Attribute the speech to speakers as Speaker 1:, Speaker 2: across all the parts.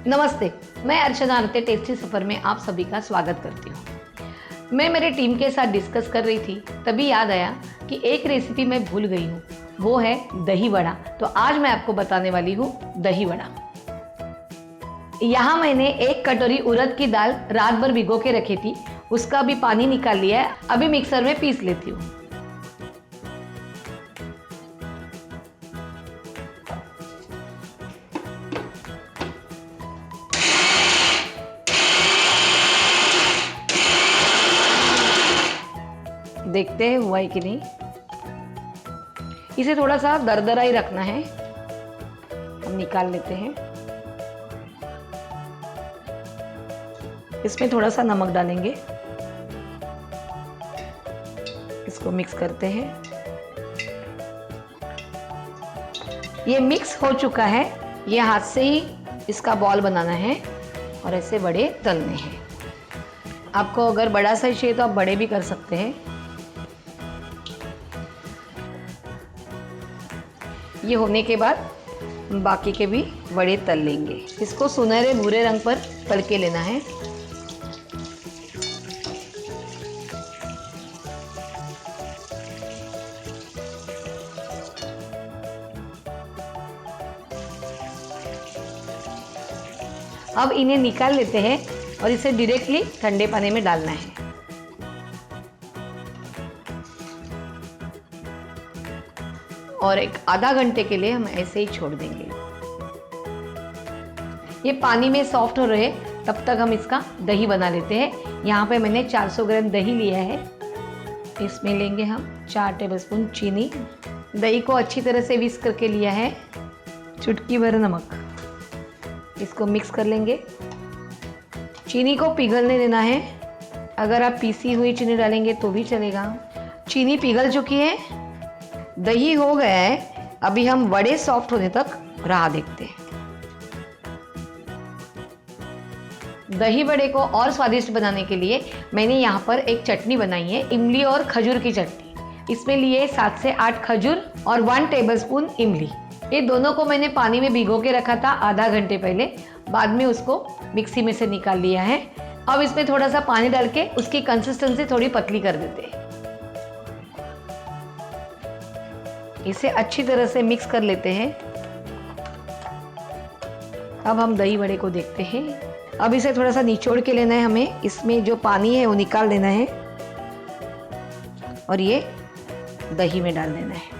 Speaker 1: नमस्ते, मैं अर्चना आरते टेस्टी सफ़र में आप सभी का स्वागत करती हूँ। मैं मेरे टीम के साथ डिस्कस कर रही थी, तभी याद आया कि एक रेसिपी मैं भूल गई हूँ, वो है दही वड़ा। तो आज मैं आपको बताने वाली हूँ दही वड़ा। यहाँ मैंने 1 कटोरी उड़द की दाल रात भर भिगो के रखी थी, उसका भी पानी निकाल लिया है। अभी मिक्सर में पीस लेती हूँ। देखते हैं हुआ है कि नहीं। इसे थोड़ा सा दरदरा ही रखना है। हम निकाल लेते हैं। इसमें थोड़ा सा नमक डालेंगे, इसको मिक्स करते हैं। ये मिक्स हो चुका है। ये हाथ से ही इसका बॉल बनाना है और ऐसे बड़े तलने हैं। आपको अगर बड़ा साइज चाहिए तो आप बड़े भी कर सकते हैं। ये होने के बाद बाकी के भी बड़े तल लेंगे। इसको सुनहरे भूरे रंग पर तल के लेना है। अब इन्हें निकाल लेते हैं और इसे डायरेक्टली ठंडे पानी में डालना है। और एक आधा घंटे के लिए हम ऐसे ही छोड़ देंगे। ये पानी में सॉफ्ट हो रहे तब तक हम इसका दही बना लेते हैं। यहाँ पे मैंने 400 ग्राम दही लिया है। इसमें लेंगे हम 4 टेबलस्पून चीनी। दही को अच्छी तरह से विस्क करके लिया है। चुटकी भर नमक, इसको मिक्स कर लेंगे। चीनी को पिघलने देना है। अगर आप पीसी हुई चीनी डालेंगे तो भी चलेगा। चीनी पिघल चुकी है, दही हो गया है। अभी हम वड़े सॉफ्ट होने तक राह देखते हैं। दही वड़े को और स्वादिष्ट बनाने के लिए मैंने यहाँ पर एक चटनी बनाई है, इमली और खजूर की चटनी। इसमें लिए 7 से 8 खजूर और 1 टेबलस्पून इमली। ये दोनों को मैंने पानी में भिगो के रखा था आधा घंटे पहले। बाद में उसको मिक्सी में से निकाल लिया है। अब इसमें थोड़ा सा पानी डाल के उसकी कंसिस्टेंसी थोड़ी पतली कर देते हैं। इसे अच्छी तरह से मिक्स कर लेते हैं। अब हम दही वड़े को देखते हैं। अब इसे थोड़ा सा निचोड़ के लेना है हमें। इसमें जो पानी है वो निकाल देना है और ये दही में डाल देना है।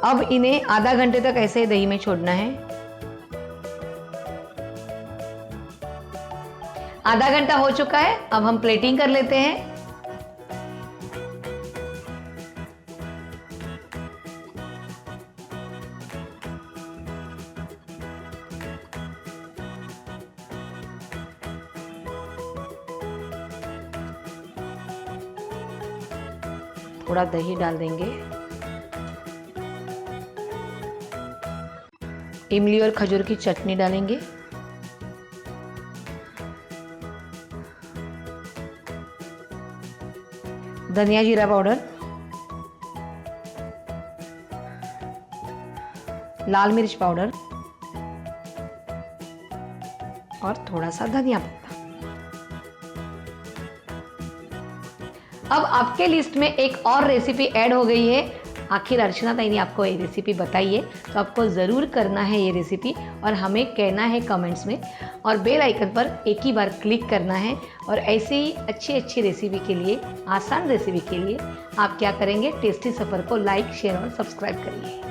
Speaker 1: अब इन्हें आधा घंटे तक ऐसे ही दही में छोड़ना है। आधा घंटा हो चुका है। अब हम प्लेटिंग कर लेते हैं। थोड़ा दही डाल देंगे। इमली और खजूर की चटनी डालेंगे। धनिया जीरा पाउडर, लाल मिर्च पाउडर और थोड़ा सा धनिया पत्ता। अब आपके लिस्ट में एक और रेसिपी ऐड हो गई है। आखिर अर्चना ताई ने आपको ये रेसिपी बताई है, तो आपको ज़रूर करना है ये रेसिपी और हमें कहना है कमेंट्स में। और बेल आइकन पर एक ही बार क्लिक करना है। और ऐसे ही अच्छी अच्छी रेसिपी के लिए, आसान रेसिपी के लिए आप क्या करेंगे, टेस्टी सफ़र को लाइक, शेयर और सब्सक्राइब करिए।